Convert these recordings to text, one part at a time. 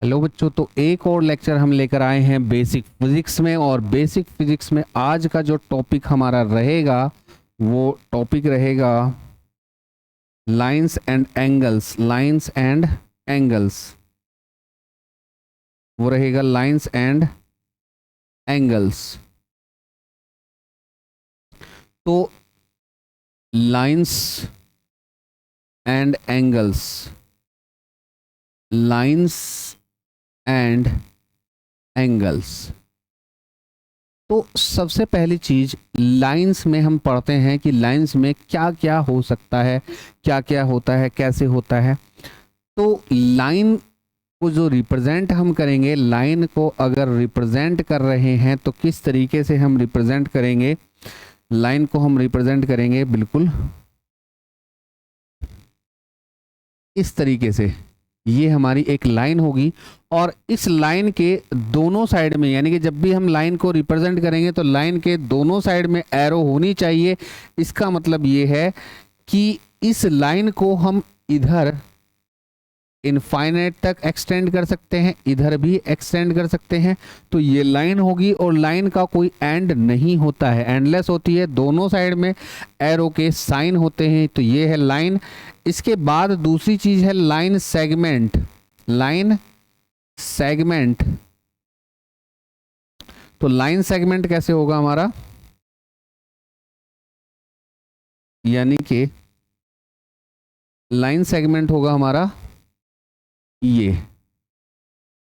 Hello बच्चों, तो एक और लेक्चर हम लेकर आए हैं बेसिक फिजिक्स में। और बेसिक फिजिक्स में आज का जो टॉपिक हमारा रहेगा वो टॉपिक रहेगा lines and angles. Lines and angles वो रहेगा लाइंस एंड एंगल्स। तो lines and angles, lines and angles. तो सबसे पहली चीज लाइंस में हम पढ़ते हैं कि लाइंस में क्या क्या हो सकता है, क्या क्या होता है, कैसे होता है। तो लाइन को जो रिप्रेजेंट हम करेंगे, लाइन को अगर रिप्रेजेंट कर रहे हैं तो किस तरीके से हम रिप्रेजेंट करेंगे। लाइन को हम रिप्रेजेंट करेंगे बिल्कुल इस तरीके से। ये हमारी एक लाइन होगी और इस लाइन के दोनों साइड में, यानी कि जब भी हम लाइन को रिप्रेजेंट करेंगे तो लाइन के दोनों साइड में एरो होनी चाहिए। इसका मतलब ये है कि इस लाइन को हम इधर इनफाइनाइट तक एक्सटेंड कर सकते हैं, इधर भी एक्सटेंड कर सकते हैं। तो ये लाइन होगी और लाइन का कोई एंड नहीं होता है, एंडलेस होती है। दोनों साइड में एरो के साइन होते हैं। तो ये है लाइन। इसके बाद दूसरी चीज है लाइन सेगमेंट। लाइन सेगमेंट, तो लाइन सेगमेंट कैसे होगा हमारा, यानी कि लाइन सेगमेंट होगा हमारा ये,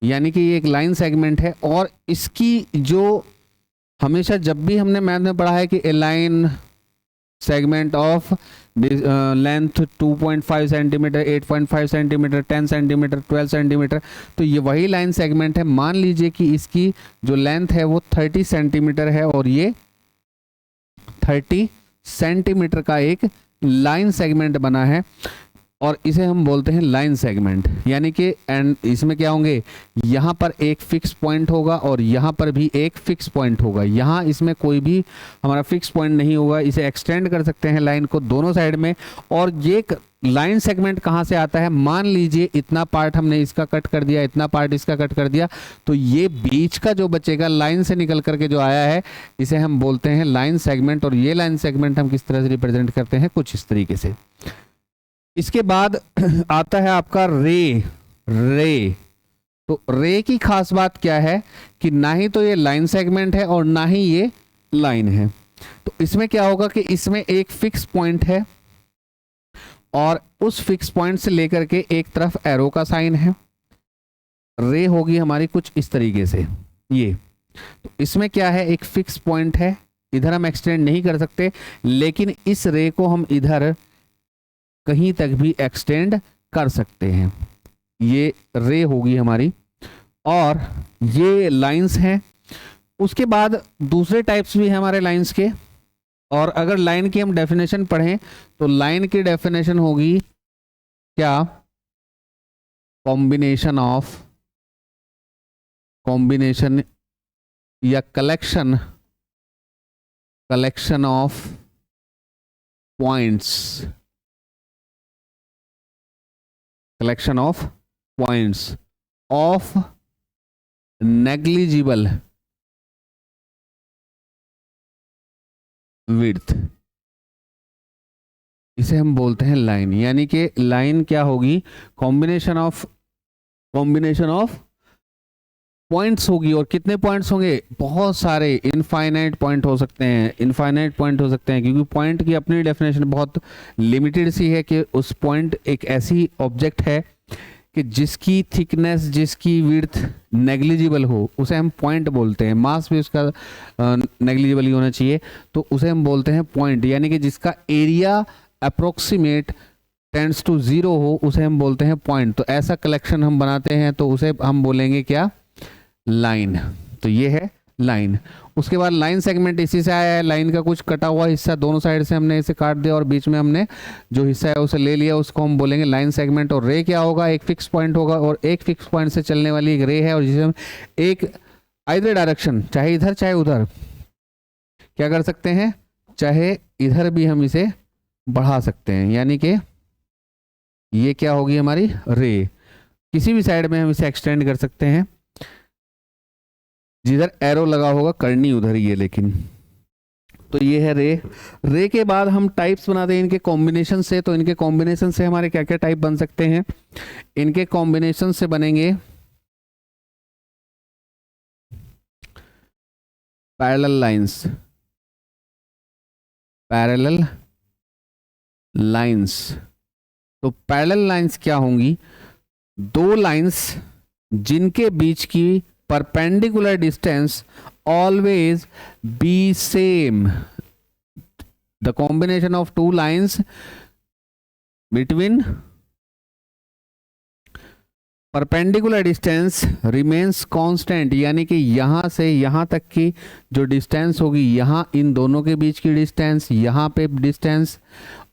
यानी कि ये एक लाइन सेगमेंट है। और इसकी जो हमेशा जब भी हमने मैथ में पढ़ा है कि a line segment of length 2.5 centimetre, 8.5 centimetre, 10 centimetre, 12 centimetre, तो ये वही लाइन सेगमेंट है। मान लीजिए कि इसकी जो लेंथ है वो 30 सेंटीमीटर है और ये 30 सेंटीमीटर का एक लाइन सेगमेंट बना है और इसे हम बोलते हैं लाइन सेगमेंट। यानी कि एंड इसमें क्या होंगे, यहाँ पर एक फिक्स पॉइंट होगा और यहाँ पर भी एक फिक्स पॉइंट होगा। यहाँ इसमें कोई भी हमारा फिक्स पॉइंट नहीं होगा। इसे एक्सटेंड कर सकते हैं लाइन को दोनों साइड में। और ये लाइन सेगमेंट कहाँ से आता है, मान लीजिए इतना पार्ट हमने इसका कट कर दिया, इतना पार्ट इसका कट कर दिया, तो ये बीच का जो बचेगा लाइन से निकल करके जो आया है, इसे हम बोलते हैं लाइन सेगमेंट। और ये लाइन सेगमेंट हम किस तरह से रिप्रेजेंट करते हैं, कुछ इस तरीके से। इसके बाद आता है आपका रे। रे, तो रे की खास बात क्या है कि ना ही तो ये लाइन सेगमेंट है और ना ही ये लाइन है। तो इसमें क्या होगा कि इसमें एक फिक्स पॉइंट है और उस फिक्स पॉइंट से लेकर के एक तरफ एरो का साइन है। रे होगी हमारी कुछ इस तरीके से ये। तो इसमें क्या है, एक फिक्स पॉइंट है, इधर हम एक्सटेंड नहीं कर सकते, लेकिन इस रे को हम इधर कहीं तक भी एक्सटेंड कर सकते हैं। ये रे होगी हमारी और ये लाइंस हैं। उसके बाद दूसरे टाइप्स भी हैं हमारे लाइंस के। और अगर लाइन की हम डेफिनेशन पढ़ें तो लाइन की डेफिनेशन होगी क्या, कॉम्बिनेशन या collection of points, collection of points of negligible width, इसे हम बोलते हैं लाइन। यानी कि लाइन क्या होगी, कॉम्बिनेशन ऑफ पॉइंट्स होगी। और कितने पॉइंट्स होंगे, बहुत सारे, इनफाइनाइट पॉइंट हो सकते हैं, क्योंकि पॉइंट की अपनी डेफिनेशन बहुत लिमिटेड सी है कि उस पॉइंट एक ऐसी ऑब्जेक्ट है कि जिसकी थिकनेस, जिसकी विड्थ नेग्लिजिबल हो, उसे हम पॉइंट बोलते हैं। मास भी उसका नेग्लिजिबल ही होना चाहिए, तो उसे हम बोलते हैं पॉइंट। यानी कि जिसका एरिया अप्रोक्सीमेट टेंड्स टू 0 हो, उसे हम बोलते हैं पॉइंट। तो ऐसा कलेक्शन हम बनाते हैं तो उसे हम बोलेंगे क्या, लाइन। तो ये है लाइन। उसके बाद लाइन सेगमेंट इसी से आया है। लाइन का कुछ कटा हुआ हिस्सा दोनों साइड से हमने इसे काट दिया और बीच में हमने जो हिस्सा है उसे ले लिया, उसको हम बोलेंगे लाइन सेगमेंट। और रे क्या होगा, एक फिक्स पॉइंट होगा और एक फिक्स पॉइंट से चलने वाली एक रे है, और जिसे हम एक आइदर डायरेक्शन, चाहे इधर चाहे उधर, क्या कर सकते हैं, चाहे इधर भी हम इसे बढ़ा सकते हैं। यानी कि ये क्या होगी हमारी रे। किसी भी साइड में हम इसे एक्सटेंड कर सकते हैं, जिधर एरो लगा होगा करनी उधर ही है। लेकिन तो ये है रे। रे के बाद हम टाइप्स बनाते हैं इनके कॉम्बिनेशन से। तो इनके कॉम्बिनेशन से हमारे क्या क्या टाइप बन सकते हैं? इनके कॉम्बिनेशन से बनेंगे पैरेलल लाइंस। पैरेलल लाइंस, तो पैरेलल लाइंस क्या होंगी? दो लाइंस जिनके बीच की perpendicular distance always be same. The combination of two lines between perpendicular distance remains constant, यानी कि यहाँ से यहाँ तक की जो डिस्टेंस होगी, यहाँ इन दोनों के बीच की डिस्टेंस, यहाँ पे डिस्टेंस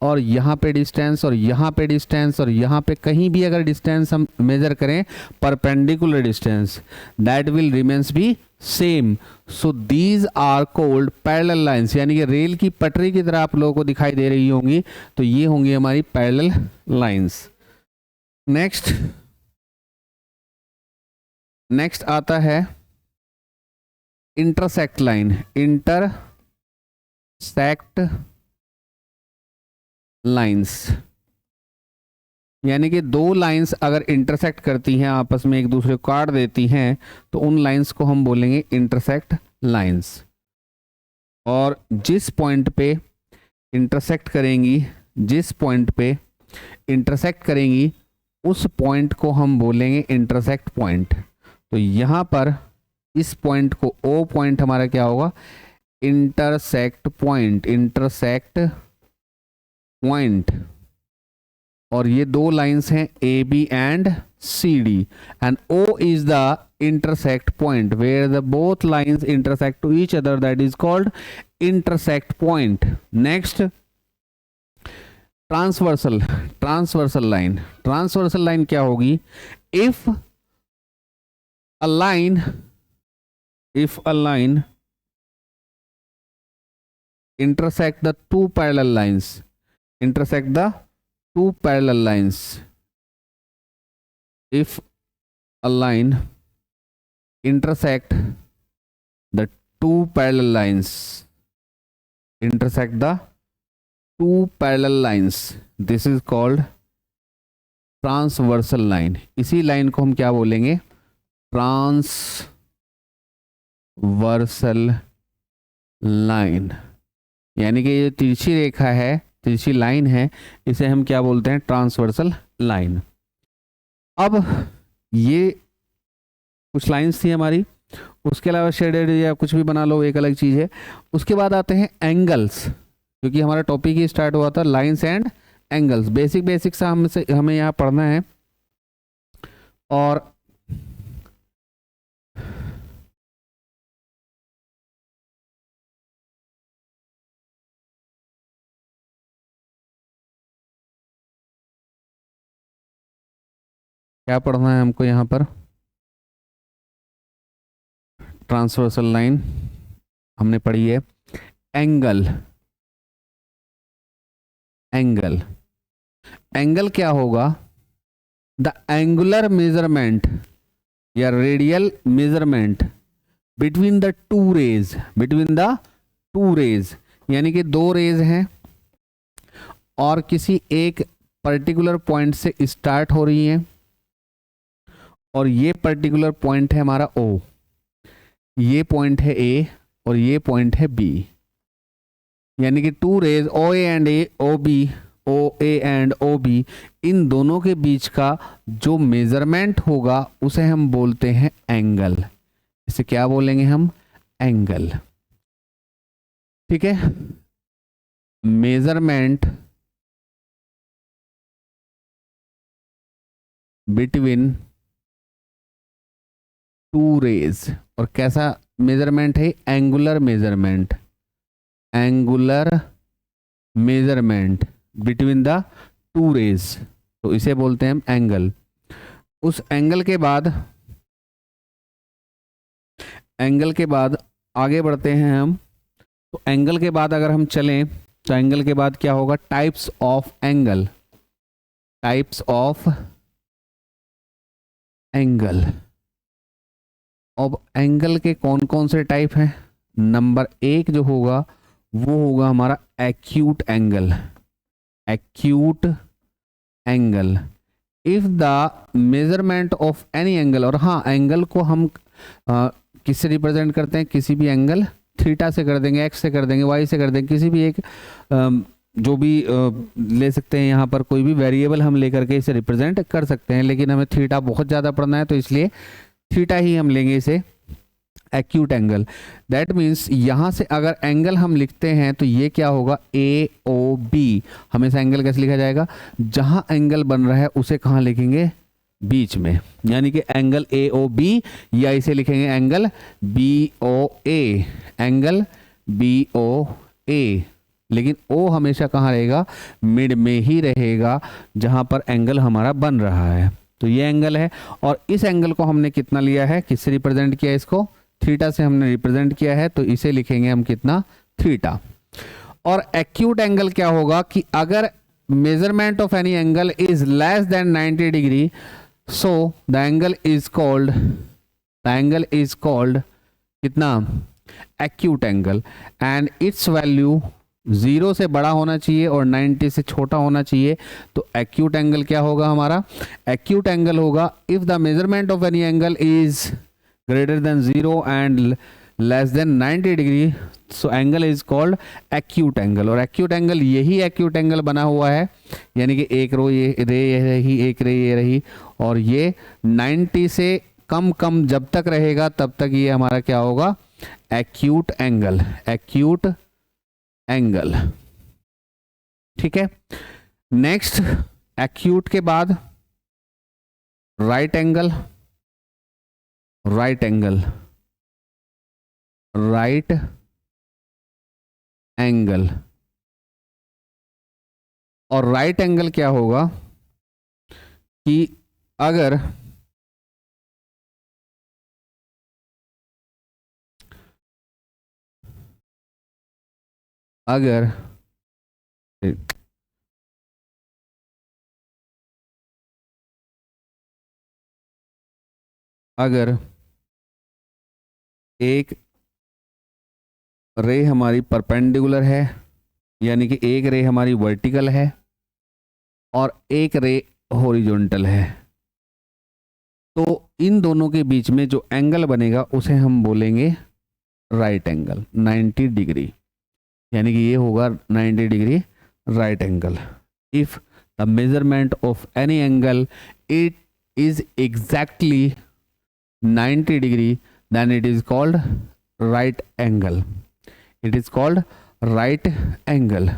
और यहाँ पे डिस्टेंस और यहाँ पे डिस्टेंस और यहाँ पे कहीं भी अगर डिस्टेंस हम मेजर करें perpendicular distance, that will remains be same. So these are called parallel lines, यानी कि रेल की पटरी की तरह आप लोगों को दिखाई दे रही होंगी, तो ये होंगी हमारी पैरेलल लाइंस। नेक्स्ट आता है इंटरसेक्ट लाइन। इंटरसेक्ट लाइंस, यानी कि दो लाइंस अगर इंटरसेक्ट करती हैं, आपस में एक दूसरे को काट देती हैं, तो उन लाइंस को हम बोलेंगे इंटरसेक्ट लाइंस। और जिस पॉइंट पे इंटरसेक्ट करेंगी, उस पॉइंट को हम बोलेंगे इंटरसेक्ट पॉइंट। तो यहाँ पर इस पॉइंट को, ओ पॉइंट हमारा क्या होगा? Intersect point. और ये दो लाइंस हैं A B and C D, and O is the intersect point where the both lines intersect to each other, that is called intersect point. Next transversal line. Transversal line क्या होगी? If a line intersect the two parallel lines, if a line intersect the two parallel lines, this is called transversal line। इसी line को हम क्या बोलेंगे? Transversal line. यानी कि ये तिरछी रेखा है, तिरछी लाइन है, इसे हम क्या बोलते हैं? Transversal line. अब ये कुछ लाइंस थी हमारी, उसके अलावा शेडेड या कुछ भी बना लो, एक अलग चीज है। उसके बाद आते हैं एंगल्स, क्योंकि हमारा टॉपिक ही स्टार्ट हुआ था लाइंस एंड एंगल्स। बेसिक सा हमें यहाँ पढ़ना है। और क्या पढ़ना है हमको यहाँ पर? ट्रांसवर्सल लाइन हमने पढ़ी है। एंगल क्या होगा? द एंगुलर मेजरमेंट या radial measurement between the two rays, यानी कि दो रेज हैं और किसी एक पर्टिकुलर पॉइंट से स्टार्ट हो रही हैं, और ये पर्टिकुलर पॉइंट है हमारा O, ये पॉइंट है A और ये पॉइंट है B, यानी कि two rays OA and OB, इन दोनों के बीच का जो मेजरमेंट होगा उसे हम बोलते हैं एंगल। इसे क्या बोलेंगे हम? एंगल। ठीक है, मेजरमेंट बिटवीन टू रेज। और कैसा मेजरमेंट है? Angular measurement between the two rays, तो इसे बोलते हैं हम एंगल। उस एंगल के बाद आगे बढ़ते हैं हम। तो एंगल के बाद अगर हम चलें, तो एंगल के बाद क्या होगा? Types of angle. अब एंगल के कौन कौन से टाइप हैं? नंबर एक जो होगा वो होगा हमारा acute angle. Acute angle, if the measurement of any angle, और हाँ एंगल को हम किससे रिप्रेजेंट करते हैं? किसी भी एंगल, थीटा से कर देंगे, एक्स से कर देंगे, वाई से कर देंगे, किसी भी एक जो भी ले सकते हैं, यहाँ पर कोई भी वेरिएबल हम लेकर के इसे रिप्रेजेंट कर सकते हैं, लेकिन हमें थीटा बहुत ज़्यादा पढ़ना है तो इसलिए थीटा ही हम लेंगे इसे एक्यूट एंगल। दैट मीन्स यहाँ से अगर एंगल हम लिखते हैं तो ये क्या होगा? ए ओ बी। हमेशा एंगल कैसे लिखा जाएगा? जहाँ एंगल बन रहा है उसे कहाँ लिखेंगे? बीच में, यानी कि एंगल ए ओ बी, या इसे लिखेंगे एंगल बी ओ ए, एंगल बी ओ ए। लेकिन ओ हमेशा कहाँ रहेगा? मिड में ही रहेगा, जहां पर एंगल हमारा बन रहा है। तो ये एंगल है, और इस एंगल को हमने कितना लिया है? किससे रिप्रेजेंट किया? इसको थीटा से हमने रिप्रेजेंट किया है, तो इसे लिखेंगे हम कितना? थीटा। और एक्यूट एंगल क्या होगा कि अगर measurement of any angle is less than 90 degree, so the angle is called कितना? acute angle, and its value 0 से बड़ा होना चाहिए और 90 से छोटा होना चाहिए। तो acute angle क्या होगा हमारा? acute angle होगा if the measurement of any angle is greater than 0 and less than 90 degree, so angle is called acute angle. और एक्यूट एंगल यही एक्यूट एंगल बना हुआ है, यानी कि एक रो ये रे ये रही, एक रे ये रही, और ये 90 से कम जब तक रहेगा तब तक ये हमारा क्या होगा? Acute angle. एक्यूट एंगल, ठीक है। नेक्स्ट, एक्यूट के बाद right angle. Right angle, right angle. और राइट एंगल क्या होगा कि अगर अगर अगर एक रे हमारी परपेंडिकुलर है, यानी कि एक रे हमारी वर्टिकल है और एक रे हॉरिजॉन्टल है, तो इन दोनों के बीच में जो एंगल बनेगा उसे हम बोलेंगे राइट एंगल, 90 डिग्री। यानी कि ये होगा 90 degree right angle. If the measurement of any angle it is exactly 90 degree, then it is called right angle. It is called right angle.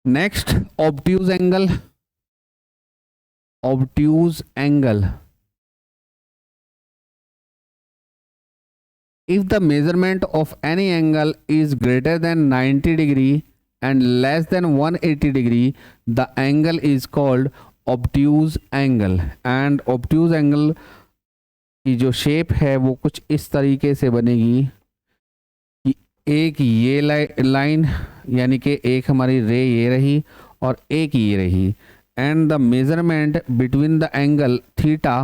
Next, obtuse angle. Obtuse angle. If the measurement of any angle is greater than 90 degree and less than 180 degree, the angle is called obtuse angle. And obtuse angle की जो shape है वो कुछ इस तरीके से बनेगी कि एक ये लाइन, यानी कि एक हमारी रे ये रही और एक ये रही, and the measurement between the angle theta,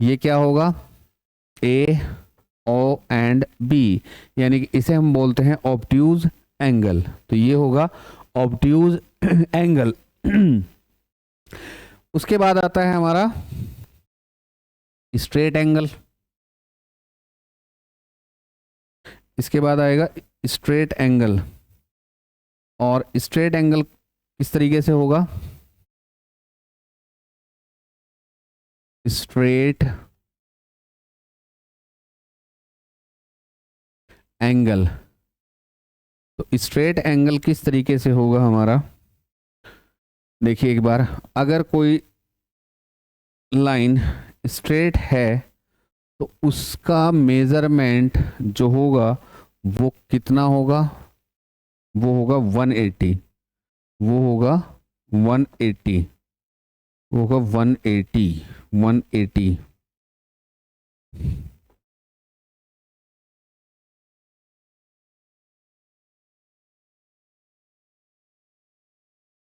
ये क्या होगा? ए ओ एंड बी, यानी कि इसे हम बोलते हैं ऑब्ट्यूज एंगल। तो ये होगा ऑब्ट्यूज एंगल। उसके बाद आता है हमारा स्ट्रेट एंगल। इसके बाद आएगा स्ट्रेट एंगल। और स्ट्रेट एंगल किस तरीके से होगा? स्ट्रेट एंगल, तो स्ट्रेट एंगल किस तरीके से होगा हमारा? देखिए एक बार, अगर कोई लाइन स्ट्रेट है तो उसका मेजरमेंट जो होगा वो कितना होगा? वो होगा 180। वो होगा 180, वो होगा 180, 180।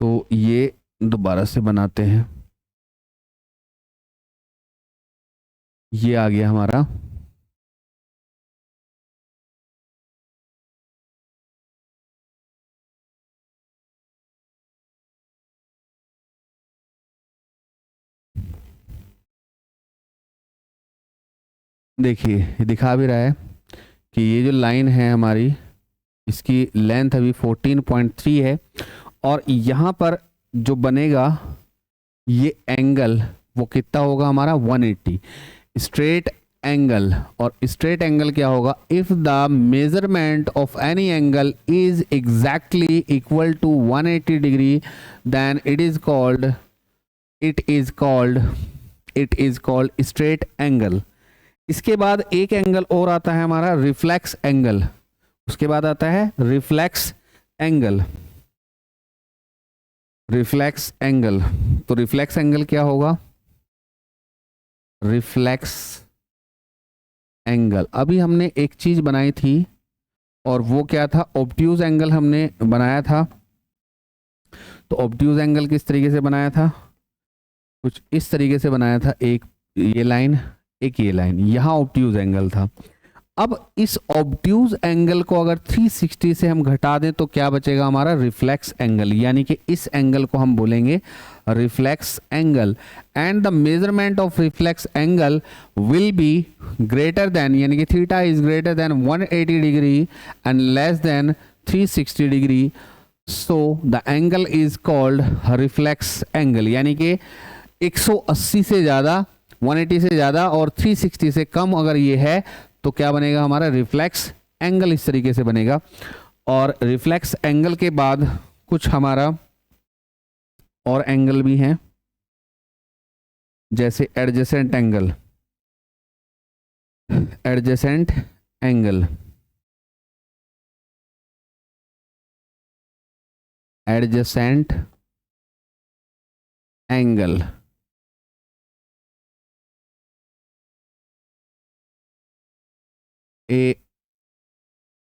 तो ये दोबारा से बनाते हैं। ये आ गया हमारा देखिए, ये दिखा भी रहा है कि ये जो लाइन है हमारी, इसकी लेंथ अभी 14.3 है, और यहाँ पर जो बनेगा ये एंगल वो कितना होगा हमारा 180 स्ट्रेट एंगल। और स्ट्रेट एंगल क्या होगा, if the measurement of any angle is exactly equal to 180 degree then it is called straight angle. इसके बाद एक एंगल और आता है हमारा रिफ्लेक्स एंगल, उसके बाद आता है रिफ्लेक्स एंगल। रिफ्लेक्स एंगल, तो रिफ्लेक्स एंगल क्या होगा, रिफ्लेक्स एंगल अभी हमने एक चीज बनाई थी, और वो क्या था, ऑब्ट्यूज एंगल हमने बनाया था। तो ऑब्ट्यूज एंगल किस तरीके से बनाया था, कुछ इस तरीके से बनाया था, एक ये लाइन एक ये लाइन, यहां ऑब्ट्यूज एंगल था। अब इस ऑब्ट्यूज एंगल को अगर 360 से हम घटा दें तो क्या बचेगा हमारा, रिफ्लेक्स एंगल, यानी कि इस एंगल को हम बोलेंगे reflex angle. And the measurement of reflex angle will be greater than, यानी कि theta is greater than 180 degree and less than 360 degree, so the angle is called reflex angle. यानी कि 180 से ज़्यादा, 180 से ज़्यादा और 360 से कम अगर ये है तो क्या बनेगा हमारा, रिफ्लेक्स एंगल, इस तरीके से बनेगा। और रिफ्लेक्स एंगल के बाद कुछ हमारा और एंगल भी हैं, जैसे adjacent angle, adjacent angle, adjacent angle,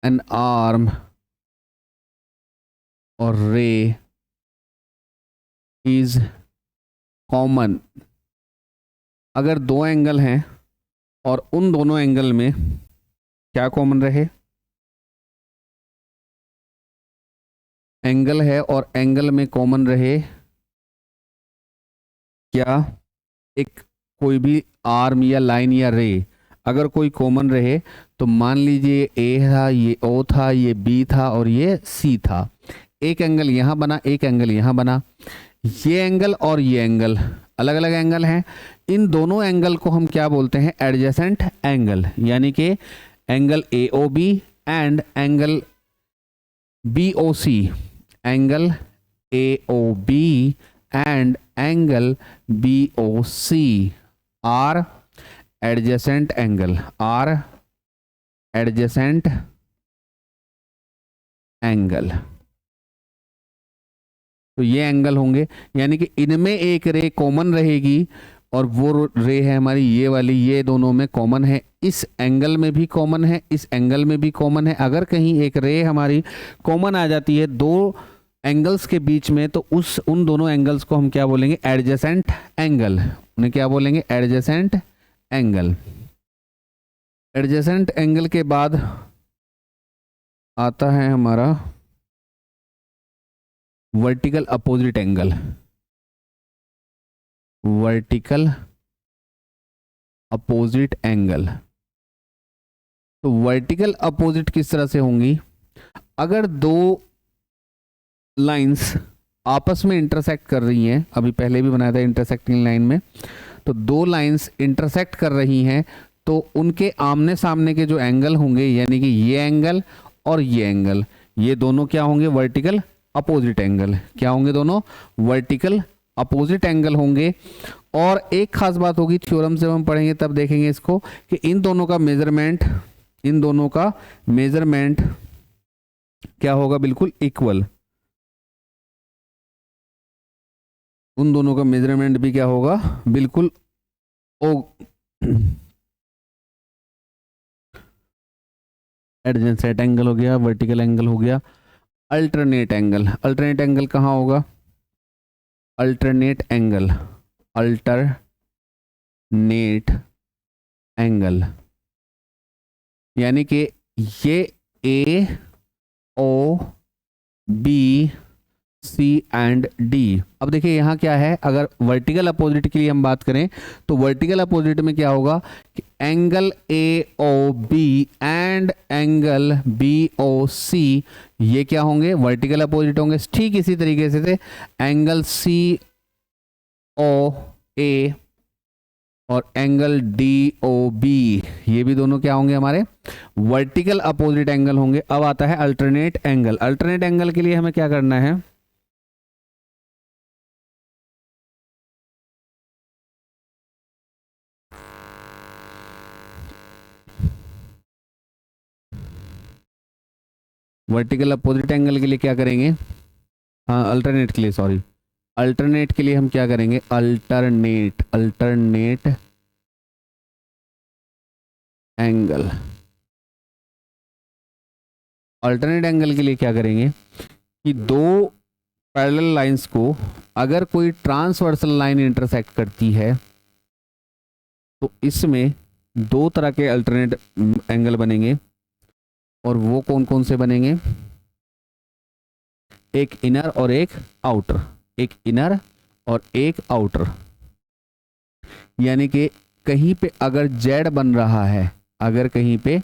an arm or ray is common। अगर दो एंगल हैं और उन दोनों एंगल में क्या कॉमन रहे, एंगल है और एंगल में कॉमन रहे क्या, एक कोई भी आर्म या लाइन या रे अगर कोई कॉमन रहे, तो मान लीजिए ए था, ये ओ था, ये बी था और ये सी था। एक एंगल यहाँ बना, एक एंगल यहाँ बना, ये एंगल और ये एंगल अलग अलग एंगल हैं। इन दोनों एंगल को हम क्या बोलते हैं, एडजेसेंट एंगल, यानी कि angle A O B and angle B O C, angle A O B and angle B O C are adjacent angle, are adjacent angle. तो ये एंगल होंगे, यानी कि इनमें एक रे कॉमन रहेगी और वो रे है हमारी ये वाली, ये दोनों में कॉमन है, इस एंगल में भी कॉमन है, इस एंगल में भी कॉमन है। अगर कहीं एक रे हमारी कॉमन आ जाती है दो एंगल्स के बीच में, तो उन दोनों एंगल्स को हम क्या बोलेंगे, एडजेसेंट एंगल। उन्हें क्या बोलेंगे, एडजेसेंट एंगल। एडजेसेंट एंगल के बाद आता है हमारा vertical opposite angle. Vertical opposite angle, तो वर्टिकल अपोजिट किस तरह से होंगी, अगर दो लाइंस आपस में इंटरसेक्ट कर रही हैं, अभी पहले भी बनाया था इंटरसेक्टिंग लाइन में, तो दो लाइंस इंटरसेक्ट कर रही हैं तो उनके आमने सामने के जो एंगल होंगे, यानी कि ये एंगल और ये एंगल, ये दोनों क्या होंगे, वर्टिकल अपोजिट एंगल। क्या होंगे, दोनों वर्टिकल अपोजिट एंगल होंगे। और एक खास बात होगी, थ्योरम से हम पढ़ेंगे तब देखेंगे इसको, कि इन दोनों का मेजरमेंट क्या होगा, बिल्कुल इक्वल। उन दोनों का मेजरमेंट भी क्या होगा, बिल्कुल एडजेसेंट एंगल हो गया, वर्टिकल एंगल हो गया। अल्टरनेट एंगल, अल्टरनेट एंगल कहाँ होगा, अल्टरनेट एंगल, अल्टरनेट एंगल, यानी कि ये A O B C and D. अब देखिए यहाँ क्या है, अगर वर्टिकल अपोजिट के लिए हम बात करें तो वर्टिकल अपोजिट में क्या होगा कि angle A O B and angle B O C, ये क्या होंगे, वर्टिकल अपोजिट होंगे। ठीक इसी तरीके से एंगल सी ओ ए और एंगल डी ओ बी, ये भी दोनों क्या होंगे, हमारे वर्टिकल अपोजिट एंगल होंगे। अब आता है अल्टरनेट एंगल। अल्टरनेट एंगल के लिए हमें क्या करना है, वर्टिकल अपोजिट एंगल के लिए क्या करेंगे, हाँ अल्टरनेट के लिए, सॉरी अल्टरनेट के लिए हम क्या करेंगे, अल्टरनेट एंगल। अल्टरनेट एंगल के लिए क्या करेंगे कि दो पैरेलल लाइंस को अगर कोई ट्रांसवर्सल लाइन इंटरसेक्ट करती है तो इसमें दो तरह के अल्टरनेट एंगल बनेंगे, और वो कौन कौन से बनेंगे, एक इनर और एक आउटर, एक इनर और एक आउटर। यानी कि कहीं पे अगर जेड बन रहा है, अगर कहीं पे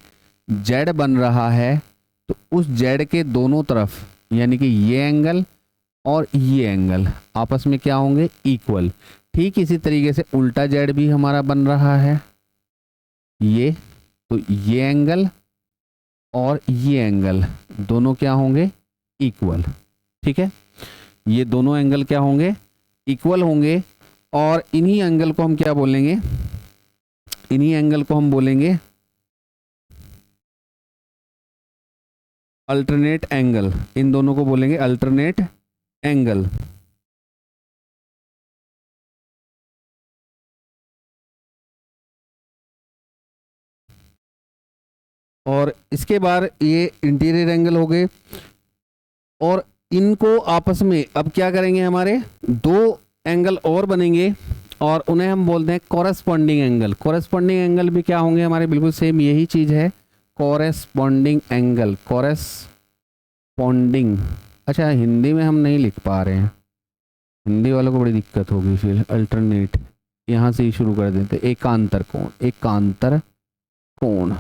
जेड बन रहा है तो उस जेड के दोनों तरफ, यानी कि ये एंगल और ये एंगल आपस में क्या होंगे, इक्वल। ठीक इसी तरीके से उल्टा जेड भी हमारा बन रहा है, ये तो ये एंगल और ये एंगल दोनों क्या होंगे, इक्वल। ठीक है, ये दोनों एंगल क्या होंगे, इक्वल होंगे। और इन्हीं एंगल को हम क्या बोलेंगे, इन्हीं एंगल को हम बोलेंगे अल्टरनेट एंगल। इन दोनों को बोलेंगे अल्टरनेट एंगल। और इसके बाद ये इंटीरियर एंगल हो गए, और इनको आपस में अब क्या करेंगे, हमारे दो एंगल और बनेंगे और उन्हें हम बोलते हैं कॉरेस्पॉन्डिंग एंगल। कॉरेस्पॉन्डिंग एंगल भी क्या होंगे, हमारे बिल्कुल सेम यही चीज है, कॉरेस्पॉन्डिंग एंगल, कॉरेस्पॉन्डिंग। अच्छा, हिंदी में हम नहीं लिख पा रहे हैं, हिंदी वालों को बड़ी दिक्कत होगी, फिर अल्टरनेट यहाँ से ही शुरू कर देते। एकांतर कोण, एकांतर कोण,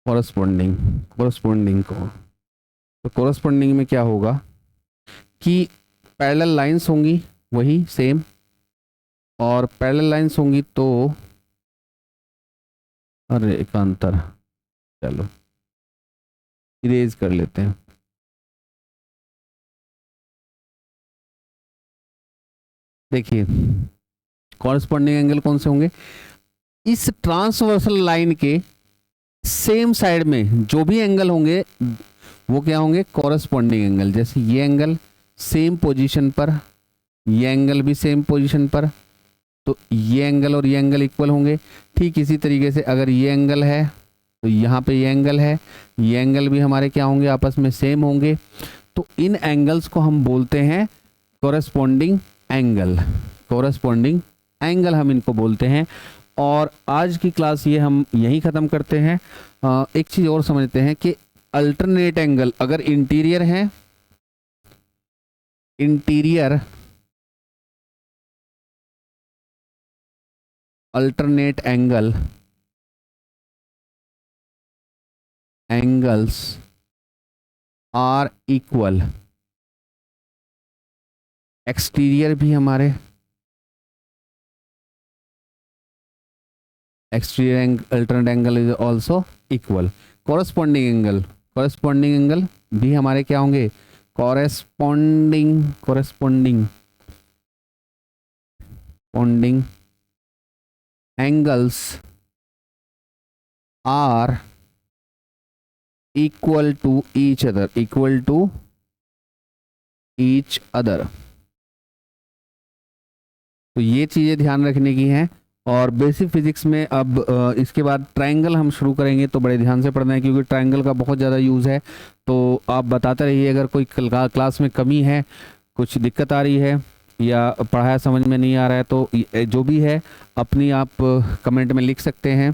कॉरेस्पॉन्डिंग, कॉरेस्पॉन्डिंग कोण। तो कॉरेस्पॉन्डिंग में क्या होगा कि पैरेलल लाइंस होंगी वही सेम, और पैरेलल लाइंस होंगी तो, अरे एकांतर, चलो इरेज कर लेते हैं। देखिए कॉरेस्पॉन्डिंग एंगल कौन से होंगे, इस ट्रांसवर्सल लाइन के सेम साइड में जो भी एंगल होंगे वो क्या होंगे, कॉरेस्पॉन्डिंग एंगल। जैसे ये एंगल सेम पोजीशन पर, ये एंगल भी सेम पोजीशन पर, तो ये एंगल और ये एंगल इक्वल होंगे। ठीक इसी तरीके से अगर ये एंगल है तो यहाँ पे ये एंगल है, ये एंगल भी हमारे क्या होंगे, आपस में सेम होंगे। तो इन एंगल्स को हम बोलते हैं कॉरेस्पॉन्डिंग एंगल, कॉरेस्पॉन्डिंग एंगल हम इनको बोलते हैं। और आज की क्लास ये हम यहीं ख़त्म करते हैं। एक चीज़ और समझते हैं कि अल्टरनेट एंगल अगर इंटीरियर है, interior alternate angle, angles are equal, exterior भी हमारे, exterior alternate angle is also equal. Corresponding angle, corresponding angle भी हमारे क्या होंगे, कॉरेस्पॉन्डिंग, कॉरेस्पॉन्डिंग पॉन्डिंग angles are equal to each other, equal to each other. तो ये चीजें ध्यान रखने की हैं। और बेसिक फिजिक्स में अब इसके बाद ट्रायंगल हम शुरू करेंगे, तो बड़े ध्यान से पढ़ना है क्योंकि ट्रायंगल का बहुत ज़्यादा यूज़ है। तो आप बताते रहिए अगर कोई क्लास में कमी है, कुछ दिक्कत आ रही है या पढ़ाया समझ में नहीं आ रहा है तो जो भी है अपनी आप कमेंट में लिख सकते हैं।